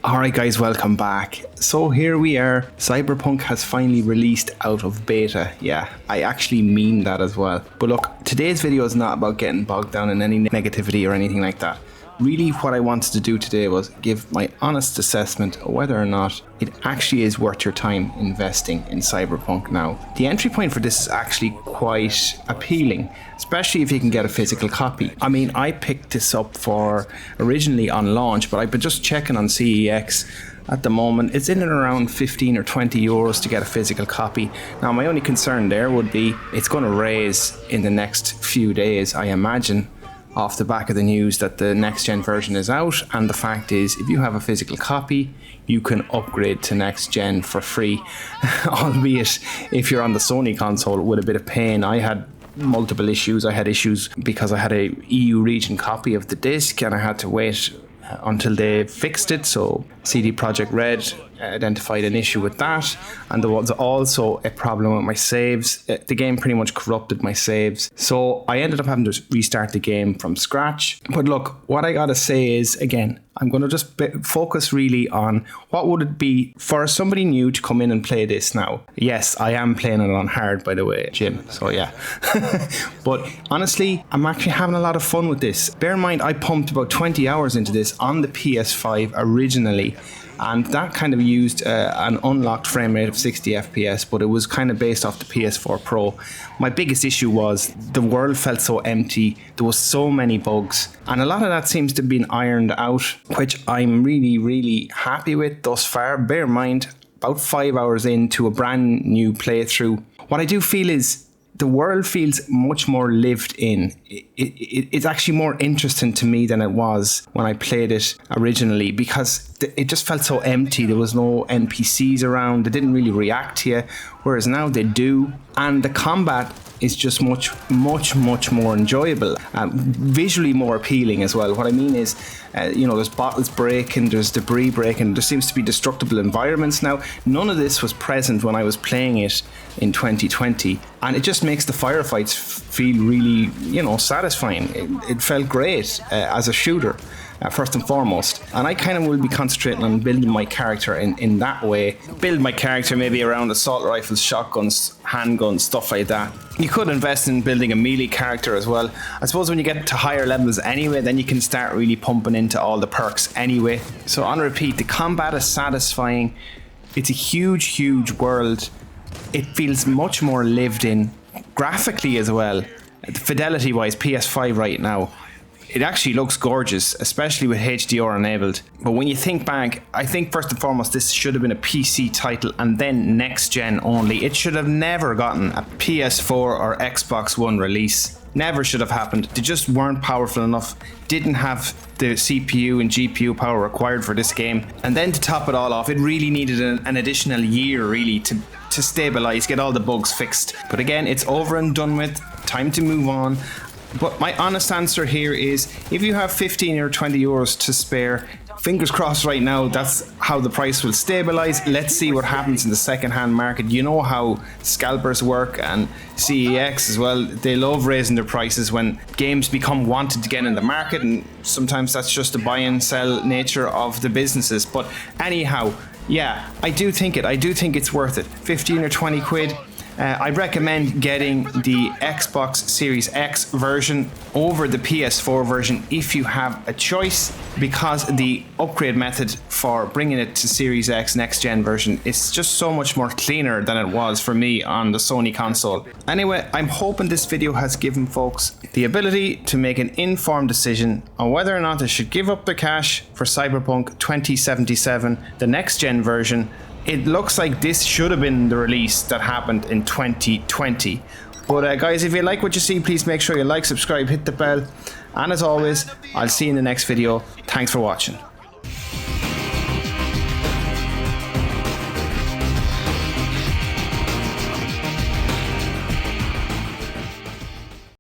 Alright guys, welcome back. So here we are, Cyberpunk has finally released out of beta. Yeah, I actually mean that as well. But look, today's video is not about getting bogged down in any negativity or anything like that. Really what I wanted to do today was give my honest assessment of whether or not it actually is worth your time investing in Cyberpunk now. The entry point for this is actually quite appealing, especially if you can get a physical copy. I mean, I picked this up for originally on launch, but I've been just checking on CEX. At the moment, it's in and around 15 or 20 euros to get a physical copy. Now, my only concern there would be it's going to raise in the next few days, I imagine, off the back of the news that the next gen version is out. And the fact is, if you have a physical copy, you can upgrade to next gen for free. Albeit, if you're on the Sony console, with a bit of pain. I had multiple issues. I had issues because I had a EU region copy of the disc and I had to wait until they fixed it. So CD Projekt Red identified an issue with that, and there was also a problem with my saves. The game pretty much corrupted my saves, so I ended up having to restart the game from scratch. But look, what I gotta say is, again, I'm going to just focus really on what would it be for somebody new to come in and play this now. Yes, I am playing it on hard, by the way, Jim, so yeah. But honestly, I'm actually having a lot of fun with this. Bear in mind, I pumped about 20 hours into this on the PS5 originally, and that kind of used an unlocked frame rate of 60 FPS, but it was kind of based off the PS4 Pro. My biggest issue was the world felt so empty, there was so many bugs, and a lot of that seems to have been ironed out, which I'm really happy with thus far. Bear in mind, about 5 hours into a brand new playthrough, what I do feel is the world feels much more lived in. It's actually more interesting to me than it was when I played it originally, because it just felt so empty. There was no NPCs around. They didn't really react to you, whereas now they do. And the combat is just much more enjoyable, visually more appealing as well. What I mean is, there's bottles breaking, there's debris breaking, there seems to be destructible environments now. None of this was present when I was playing it in 2020, and it just makes the firefights feel really, satisfying. It felt great as a shooter. First and foremost, and I kind of will be concentrating on building my character in that way. Build my character maybe around assault rifles, shotguns, handguns, stuff like that. You could invest in building a melee character as well. I suppose when you get to higher levels anyway, then you can start really pumping into all the perks anyway. So on repeat, the combat is satisfying. It's a huge world. It feels much more lived in graphically as well. Fidelity wise, PS5 right now, it actually looks gorgeous, especially with HDR enabled. But when you think back, I think first and foremost, this should have been a PC title and then next gen only. It should have never gotten a PS4 or Xbox One release. Never should have happened. They just weren't powerful enough, didn't have the CPU and GPU power required for this game. And then to top it all off, it really needed an additional year really to stabilize, get all the bugs fixed. But again, it's over and done with, time to move on. But my honest answer here is, if you have 15 or 20 euros to spare, fingers crossed right now, that's how the price will stabilize. Let's see what happens in the second-hand market. You know how scalpers work, and CEX as well. They love raising their prices when games become wanted to get in the market, and sometimes that's just the buy and sell nature of the businesses. But anyhow, yeah, I do think it's worth it. 15 or 20 quid. I recommend getting the Xbox Series X version over the PS4 version if you have a choice, because the upgrade method for bringing it to Series X next gen version is just so much more cleaner than it was for me on the Sony console. Anyway, I'm hoping this video has given folks the ability to make an informed decision on whether or not they should give up their cash for Cyberpunk 2077, the next gen version. It looks like this should have been the release that happened in 2020. But guys, if you like what you see, please make sure you like, subscribe, hit the bell. And as always, I'll see you in the next video. Thanks for watching.